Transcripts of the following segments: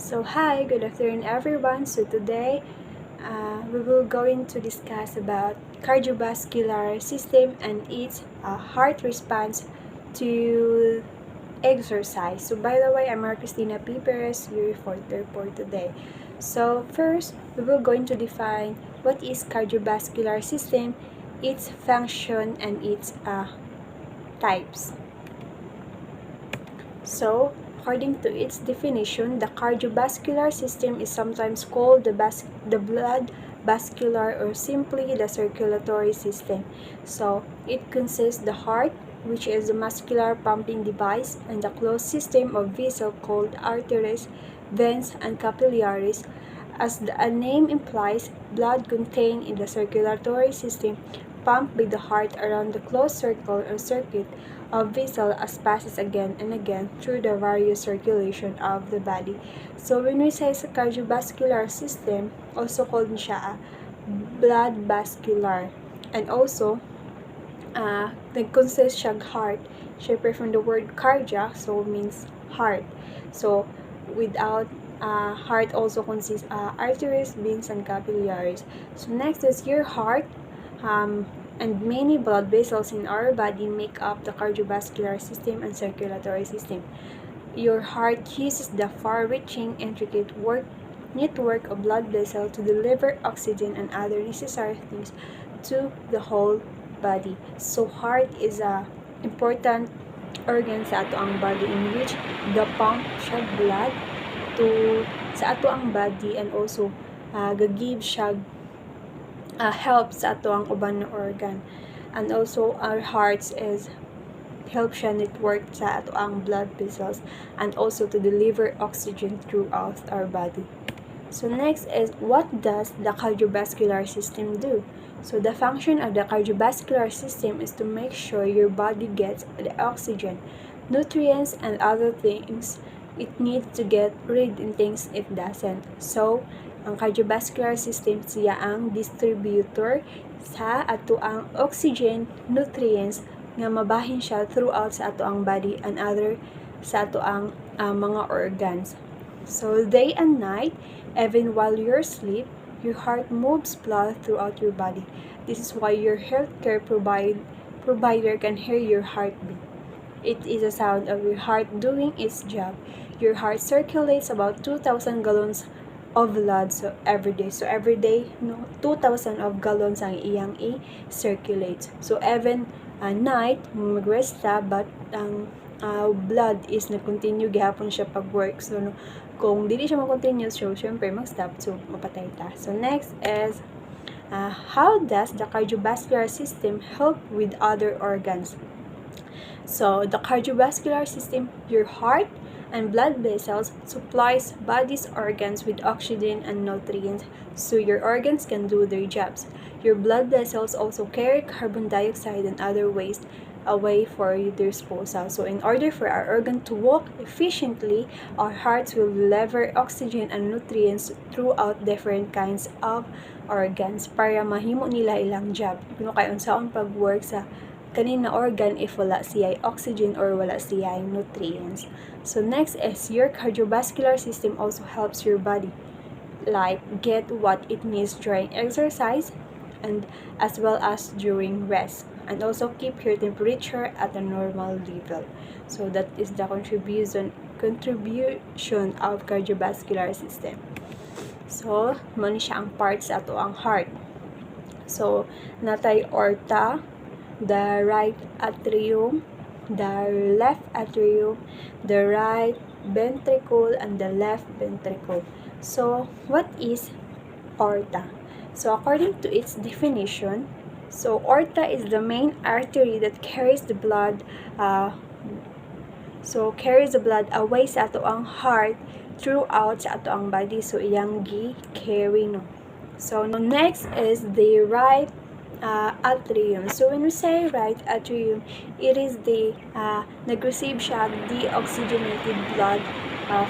So hi, good afternoon everyone. So today we will going to discuss about cardiovascular system and its heart response to exercise. So by the way, I'm Christina P. Perez, your reporter for today. So first, we will going to define what is cardiovascular system, its function, and its types. So, according to its definition, the cardiovascular system is sometimes called the blood vascular or simply the circulatory system. So, it consists the heart, which is a muscular pumping device, and the closed system of vessels called arteries, veins, and capillaries. As the name implies, blood contained in the circulatory system pumped by the heart around the closed circle or circuit of vessel as passes again and again through the various circulation of the body. So when we say sa cardiovascular system, also called siya blood vascular. And also, nag-consist siya heart. Syempre from the word cardia, so means heart. So without heart also consists arteries, veins, and capillaries. So next is your heart. And many blood vessels in our body make up the cardiovascular system and circulatory system. Your heart uses the far-reaching, intricate network of blood vessels to deliver oxygen and other necessary things to the whole body. So heart is a important organ sa ato ang body in which the pump siya blood to sa ato ang body and also gagive siya help sa ato ang uban na organ. And also our hearts is help siya network sa ato ang blood vessels and also to deliver oxygen throughout our body. So next is, what does the cardiovascular system do? So the function of the cardiovascular system is to make sure your body gets the oxygen, nutrients, and other things it needs to get rid in things it doesn't. So ang cardiovascular system siya ang distributor sa ato ang oxygen, nutrients nga mabahin siya throughout sa ato ang body and other sa ato ang mga organs. So day and night, even while you're asleep, your heart moves blood throughout your body. This is why your healthcare provider can hear your heartbeat. It is a sound of your heart doing its job. Your heart circulates about 2,000 gallons of blood every day. So every day, 2,000 of gallons ang iyang i-circulate. So even night, mag-rest ta, but ang blood is na-continue gihapon siya pag-work. So kung dili siya mag-continue, so syempre mag-stop, so mapatay ta. So next is, how does the cardiovascular system help with other organs? So the cardiovascular system, your heart and blood vessels, supplies body's organs with oxygen and nutrients so your organs can do their jobs. Your blood vessels also carry carbon dioxide and other waste away for their disposal. So in order for our organ to work efficiently, our hearts will deliver oxygen and nutrients throughout different kinds of organs para mahimo nila ilang job. Kuno kay unsaon pag-work sa kanina organ if wala siya oxygen or wala siya nutrients. So next is, your cardiovascular system also helps your body like get what it needs during exercise and as well as during rest, and also keep your temperature at a normal level. So that is the contribution of cardiovascular system. So mo siya ang parts ato ang heart. So natay aorta, the right atrium, the left atrium, the right ventricle, and the left ventricle. So what is aorta? So according to its definition, so aorta is the main artery that carries the blood away sa ato ang heart throughout sa ato ang body. So iyang gi-carry no. So next is the right atrium. So when we say right atrium, it is the nag-receive siya deoxygenated blood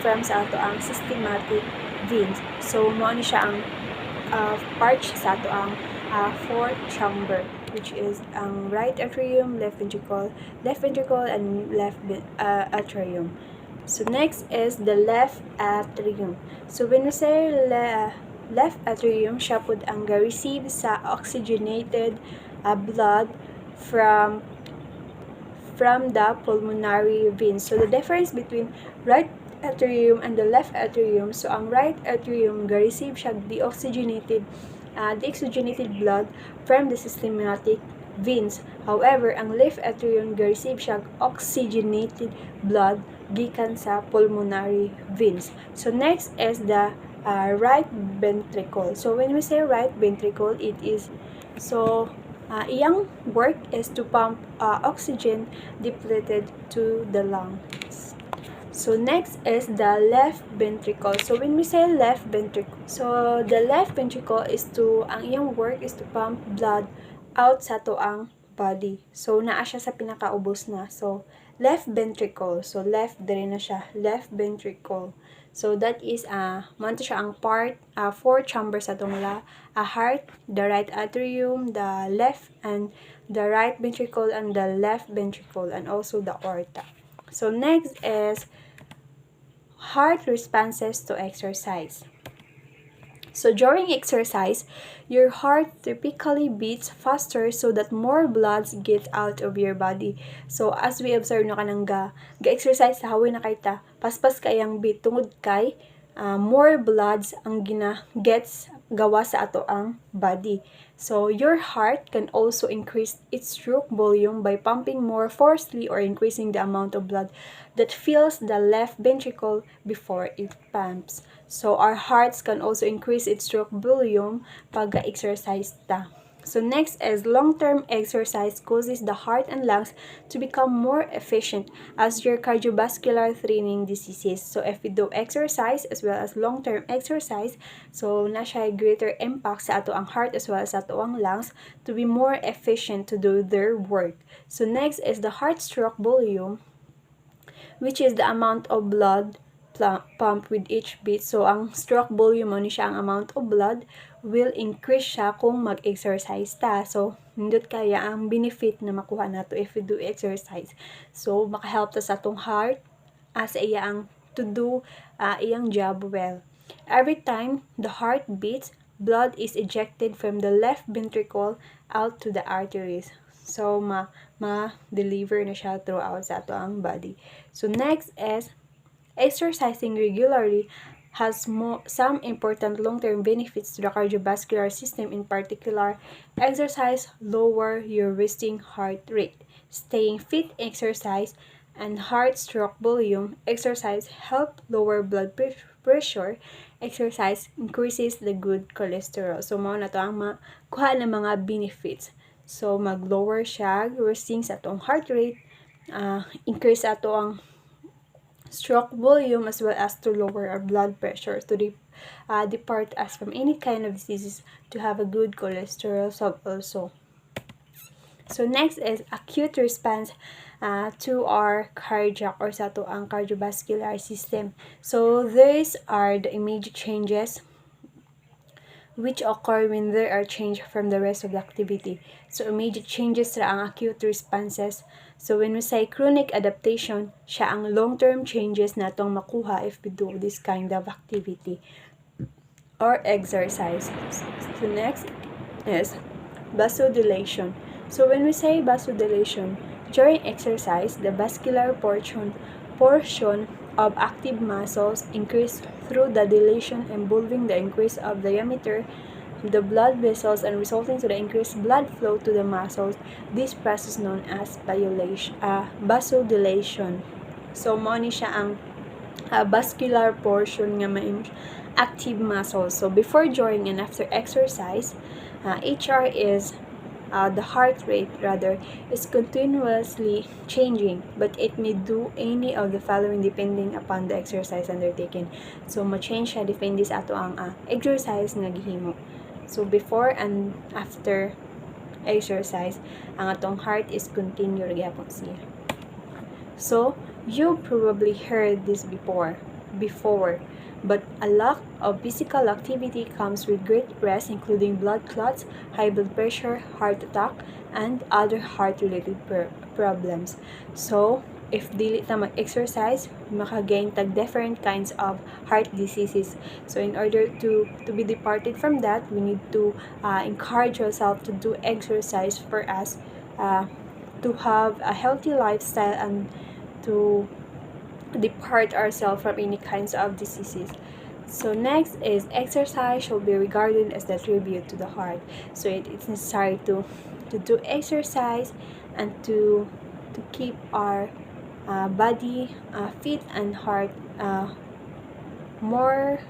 from sa ato ang systematic veins. So mo ni siya ang part sa ato ang fourth chamber, which is ang right atrium, left ventricle, and left atrium. So next is the left atrium. So when we say left atrium, siya pud ang ga-receive sa oxygenated blood from the pulmonary veins. So the difference between right atrium and the left atrium, so ang right atrium ga-receive siya deoxygenated blood from the systematic veins. However, ang left atrium ga-receive siya oxygenated blood gikan sa pulmonary veins. So next is the right ventricle. So when we say right ventricle, it is iyang work is to pump oxygen depleted to the lungs. So next is the left ventricle. So when we say left ventricle, so the left ventricle is ang iyang work is to pump blood out sa toang body. So naa siya sa pinakaubos na. So left ventricle. So left dire na siya, left ventricle. So that is monto siya ang part four chambers sa atong heart, the right atrium, the left and the right ventricle and the left ventricle and also the aorta. So next is heart responses to exercise. So during exercise, your heart typically beats faster so that more blood gets out of your body. So as we observe no kanang ga-exercise sa hawin na kay ta, paspas kayang beat tungod kay more bloods ang gets gawa sa ato ang body. So your heart can also increase its stroke volume by pumping more forcefully or increasing the amount of blood that fills the left ventricle before it pumps. So our hearts can also increase its stroke volume pag exercise ta. So next is long-term exercise causes the heart and lungs to become more efficient as your cardiovascular training diseases. So if we do exercise as well as long-term exercise, so na siya greater impact sa ato ang heart as well as sa ato ang lungs to be more efficient to do their work. So next is the heart stroke volume, which is the amount of blood pump with each beat. So ang stroke volume mo ni siya ang amount of blood will increase siya kung mag-exercise ta. So nindot kaya ang benefit na makuha nato if we do exercise. So maka-help ta sa atong heart as iya ang to do iyang job well. Every time the heart beats, blood is ejected from the left ventricle out to the arteries. So ma-deliver na siya throughout sa ato ang body. So next is exercising regularly has some important long-term benefits to the cardiovascular system. In particular, exercise lower your resting heart rate. Staying fit exercise and heart stroke volume. Exercise help lower blood pressure. Exercise increases the good cholesterol. So mao na to ang makuha na mga benefits. So mag-lower siya resting sa atong heart rate, increase ato ang stroke volume as well as to lower our blood pressure to depart us from any kind of diseases, to have a good cholesterol also. So next is acute response to our cardiac or sa ato ang cardiovascular system. So these are the immediate changes which occur when there are change from the rest of the activity. So immediate changes ra ang acute responses. So when we say chronic adaptation, siya ang long-term changes natong makuha if we do this kind of activity or exercise. So next is vasodilation. So when we say vasodilation, during exercise, the vascular portion of active muscles increase through the dilation involving the increase of diameter of the blood vessels and resulting to the increased blood flow to the muscles. This process known as vasodilation. So mo ni siya ang vascular portion nga active muscles. So before, during, and after exercise, HR is the heart rate rather is continuously changing, but it may do any of the following depending upon the exercise undertaken. So ma-change siya depende sa ato ang exercise nga gihimo. So before and after exercise, ang atong heart is continue gyapon siya. So you probably heard this before, but a lack of physical activity comes with great risk, including blood clots, high blood pressure, heart attack, and other heart-related problems. So, if dili ta mag-exercise, makagain tag different kinds of heart diseases. So in order to be departed from that, we need to encourage ourselves to do exercise for us to have a healthy lifestyle and to depart ourselves from any kinds of diseases. So next is exercise should be regarded as the tribute to the heart. So it's necessary to do exercise and to keep our body fit and heart more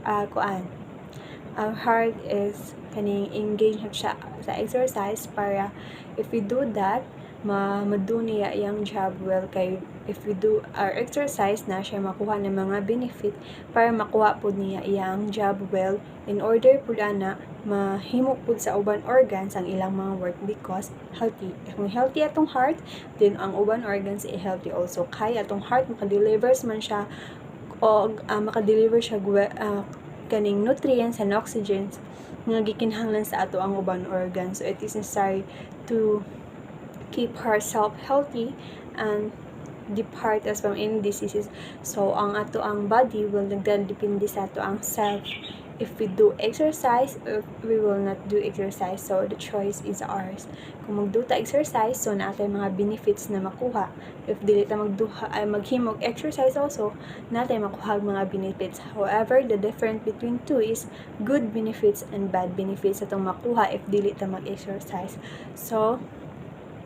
our heart is kaning engaged siya sa exercise para if we do that madu niya iyang job well kay if we do our exercise na siya makuha ng mga benefit para makuha po niya iyang job well in order po ana mahimo po sa uban organs ang ilang mga work because healthy. Kung healthy atong heart, then ang uban organs ay healthy also. Kaya atong heart makadelivers man siya o makadeliver siya kaning nutrients and oxygens nga gikinahanglan sa ato ang uban organs. So it is necessary to keep herself healthy and depart us from any diseases. So ang ato ang body will nagdepende sa ato ang self if we do exercise or if we will not do exercise. So the choice is ours. Kung magdo ta exercise, so natay mga benefits na makuha. If dili ta maghimog exercise also, natay makuha mga benefits. However, the difference between two is good benefits and bad benefits atong makuha if dili ta mag-exercise. So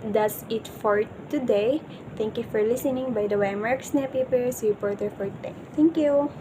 that's it for today. Thank you for listening. By the way, I'm Mark Snap Papers, reporter for today. Thank you.